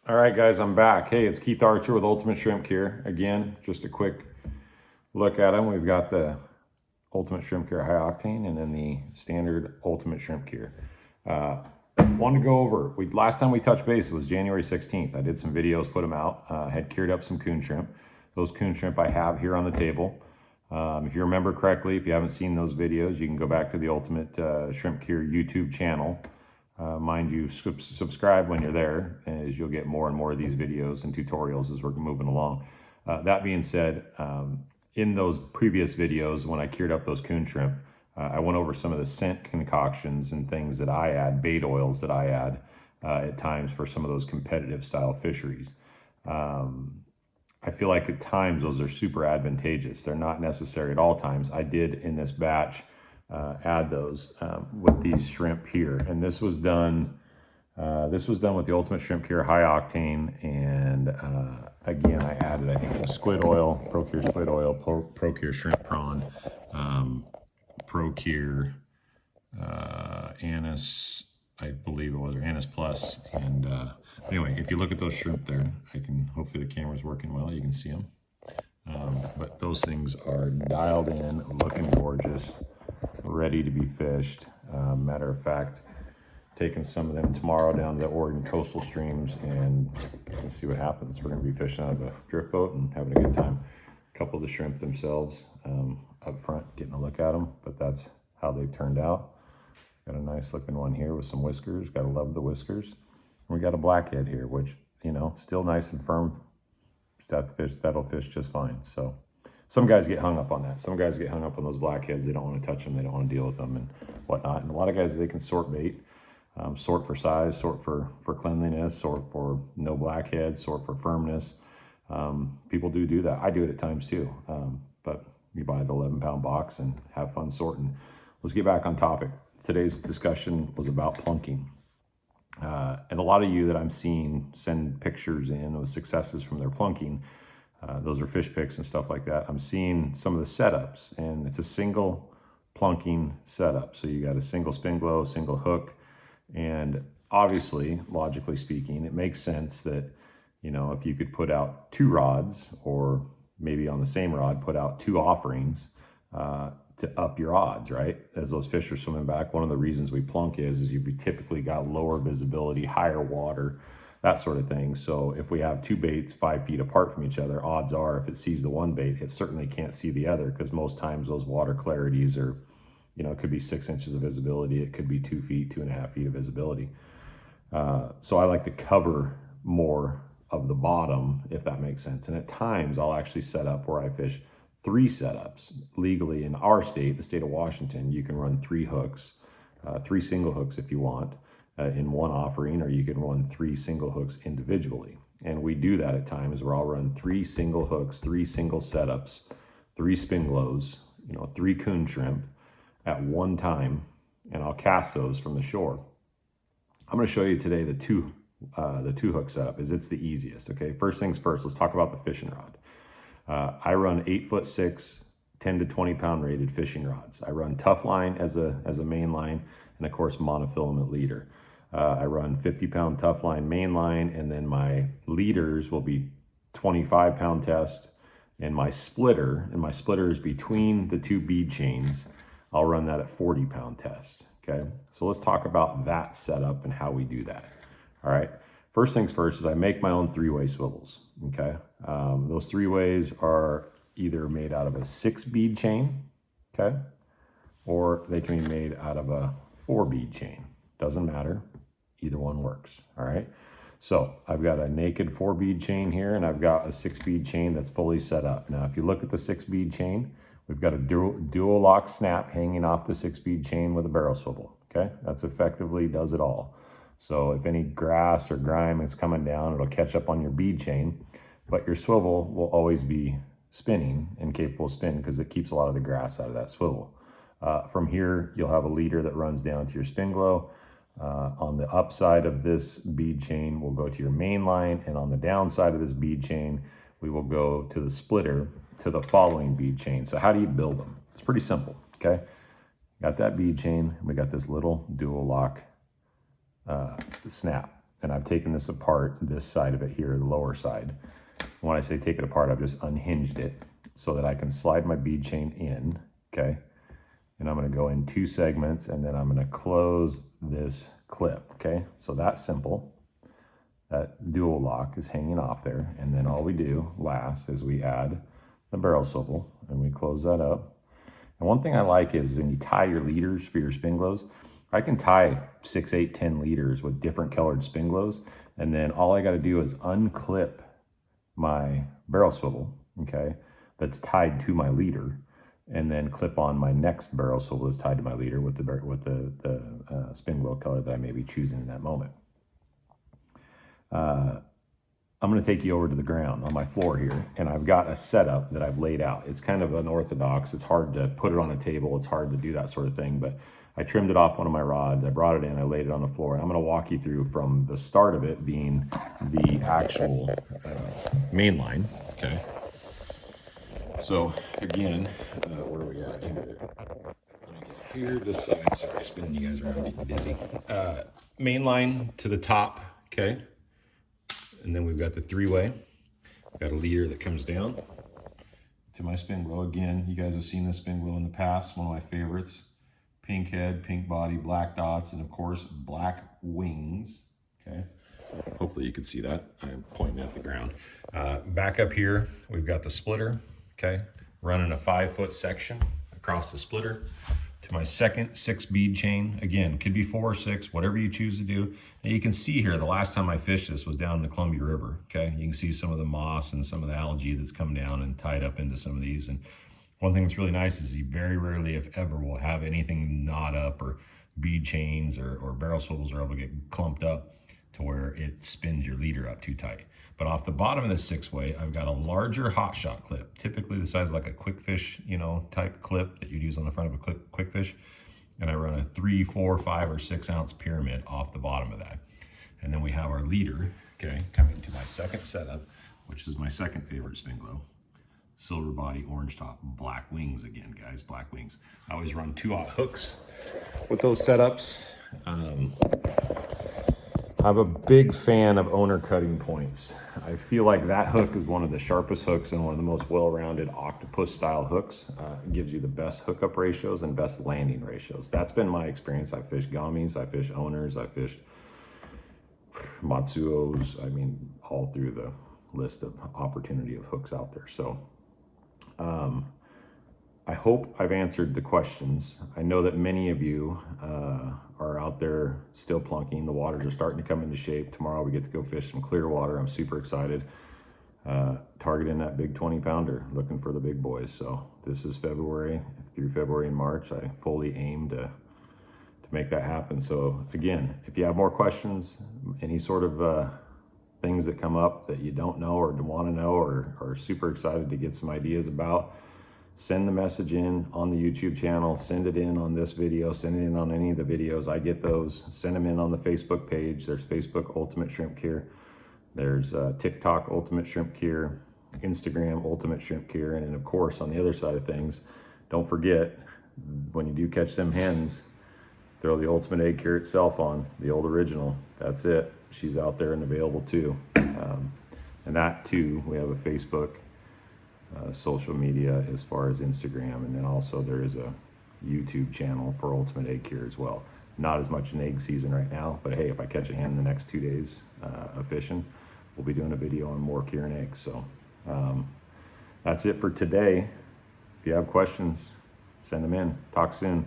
All right, guys, I'm back. Hey, it's Keith Archer with Ultimate Shrimp Cure. Again, just a quick look at them. We've got the Ultimate Shrimp Cure High Octane and then the standard Ultimate Shrimp Cure. Wanted to go over, last time we touched base was January 16th. I did some videos, put them out, had cured up some coon shrimp. Those coon shrimp I have here on the table. If you remember correctly, if you haven't seen those videos, you can go back to the Ultimate Shrimp Cure YouTube channel. Mind you, subscribe when you're there, as you'll get more and more of these videos and tutorials as we're moving along. That being said, in those previous videos, when I cured up those coon shrimp, I went over some of the scent concoctions and things that I add, bait oils that I add at times for some of those competitive style fisheries. I feel like at times those are super advantageous. They're not necessary at all times. I did in this batch add those with these shrimp here, and this was done with the Ultimate Shrimp Cure High Octane, and again I added, I think, squid oil, ProCure squid oil, ProCure shrimp prawn, ProCure anise, I believe it was, or anise plus. And anyway, if you look at those shrimp there, hopefully the camera's working well, you can see them. But those things are dialed in, looking gorgeous, ready to be fished. Matter of fact, taking some of them tomorrow down to the Oregon coastal streams, and let's see what happens. We're going to be fishing out of a drift boat and having a good time. A couple of the shrimp themselves up front, getting a look at them, but that's how they've turned out. Got a nice looking one here with some whiskers. Gotta love the whiskers. We got a blackhead here, which, you know, still nice and firm. That'll fish just fine. So some guys get hung up on that. Some guys get hung up on those blackheads. They don't want to touch them. They don't want to deal with them and whatnot. And a lot of guys, they can sort bait, sort for size, sort for cleanliness, sort for no blackheads, sort for firmness. People do that. I do it at times too. But you buy the 11-pound box and have fun sorting. Let's get back on topic. Today's discussion was about plunking. And a lot of you that I'm seeing send pictures in with successes from their plunking. Those are fish pics and stuff like that. I'm seeing some of the setups, and it's a single plunking setup. So you got a single spin glow, single hook, and obviously, logically speaking, it makes sense that, you know, if you could put out two rods, or maybe on the same rod, put out two offerings, to up your odds, right? As those fish are swimming back, one of the reasons we plunk is you've typically got lower visibility, higher water, that sort of thing. So if we have two baits 5 feet apart from each other, odds are if it sees the one bait, it certainly can't see the other, because most times those water clarities are, you know, it could be 6 inches of visibility, it could be 2 feet, 2.5 feet of visibility. So I like to cover more of the bottom, if that makes sense. And at times I'll actually set up where I fish 3 setups. Legally in our state, the state of Washington, you can run 3 hooks, 3 single hooks if you want, in one offering, or you can run 3 single hooks individually. And we do that at times where I'll run 3 single hooks, 3 single setups, 3 spin glows, you know, 3 coon shrimp at one time, and I'll cast those from the shore. I'm going to show you today the two hook setup, is it's the easiest. Okay, first things first, let's talk about the fishing rod. I run 8'6", 10 to 20 pound rated fishing rods. I run Tough Line as a main line, and of course monofilament leader. I run 50-pound Tough Line main line, and then my leaders will be 25-pound test, and my splitter is between the 2 bead chains. I'll run that at 40-pound test. Okay, so let's talk about that setup and how we do that. All right. First things first is I make my own 3-way swivels, okay? Those 3-ways are either made out of a 6 bead chain, okay? Or they can be made out of a 4 bead chain. Doesn't matter, either one works, all right? So I've got a naked 4 bead chain here, and I've got a 6 bead chain that's fully set up. Now, if you look at the 6 bead chain, we've got a dual lock snap hanging off the 6 bead chain with a barrel swivel, okay? That's effectively does it all. So if any grass or grime is coming down, it'll catch up on your bead chain, but your swivel will always be spinning and capable of spinning because it keeps a lot of the grass out of that swivel. From here, you'll have a leader that runs down to your spin glow. On the upside of this bead chain, we'll go to your main line, and on the downside of this bead chain, we will go to the splitter to the following bead chain. So how do you build them? It's pretty simple, okay? Got that bead chain, and we got this little dual lock snap. and I've taken this apart, this side of it here, the lower side. When I say take it apart, I've just unhinged it so that I can slide my bead chain in, okay? And I'm gonna go in 2 segments, and then I'm gonna close this clip, okay? So that's simple. That dual lock is hanging off there, and then all we do last is we add the barrel swivel, and we close that up. And one thing I like is when you tie your leaders for your spin glows, I can tie 6, 8, 10 leaders with different colored spin glows, and then all I gotta do is unclip my barrel swivel, okay, that's tied to my leader, and then clip on my next barrel swivel that's tied to my leader with the spin glow color that I may be choosing in that moment. I'm going to take you over to the ground on my floor here, and I've got a setup that I've laid out. It's kind of unorthodox. It's hard to put it on a table. It's hard to do that sort of thing, but I trimmed it off one of my rods. I brought it in, I laid it on the floor, and I'm going to walk you through from the start of it being the actual main line, okay? So again, where are we at here? Here, this side, sorry, spinning you guys around, getting busy. Main line to the top, okay? And then we've got the 3-way. Got a leader that comes down to my spin glow. Again, you guys have seen this spin glow in the past, one of my favorites. Pink head, pink body, black dots, and of course, black wings, okay? Hopefully you can see that. I'm pointing at the ground. Back up here, we've got the splitter, okay? Running a 5-foot section across the splitter to my second 6 bead chain. Again, could be 4 or 6, whatever you choose to do. And you can see here, the last time I fished this was down in the Columbia River, okay? You can see some of the moss and some of the algae that's come down and tied up into some of these. And one thing that's really nice is you very rarely, if ever, will have anything knot up, or bead chains or barrel swivels are able to get clumped up to where it spins your leader up too tight. But off the bottom of this 6-way, I've got a larger hot shot clip, typically the size of like a quick fish, you know, type clip that you'd use on the front of a quick fish. And I run a 3, 4, 5, or 6 ounce pyramid off the bottom of that. And then we have our leader, okay, coming to my second setup, which is my second favorite spin glow. Silver body, orange top, black wings again, guys, black wings. I always run 2-aught hooks with those setups. I'm a big fan of owner cutting points. I feel like that hook is one of the sharpest hooks and one of the most well-rounded octopus style hooks. It gives you the best hookup ratios and best landing ratios. That's been my experience. I fished gummies, I fished owners, I fished Matsuos. I mean, all through the list of opportunity of hooks out there. So I hope I've answered the questions. I know that many of you are out there still plunking. The waters are starting to come into shape. Tomorrow we get to go fish some clear water. I'm super excited. Targeting that big 20-pounder, looking for the big boys. So this is February, through February and March. I fully aim to make that happen. So again, if you have more questions, any sort of things that come up that you don't know or want to know or are super excited to get some ideas about, send the message in on the YouTube channel, send it in on this video, send it in on any of the videos. I get those. Send them in on the Facebook page. There's Facebook Ultimate Shrimp Cure. There's TikTok Ultimate Shrimp Cure, Instagram Ultimate Shrimp Cure, and then of course on the other side of things, don't forget, when you do catch them hens, throw the Ultimate Egg Cure itself on, the old original. That's it. She's out there and available too. And that too, we have a Facebook, social media as far as Instagram, and then also there is a YouTube channel for Ultimate Egg Cure as well. Not as much in egg season right now, but hey, if I catch a hen in the next 2 days of fishing, we'll be doing a video on more curing eggs. So that's it for today. If you have questions, send them in. Talk soon.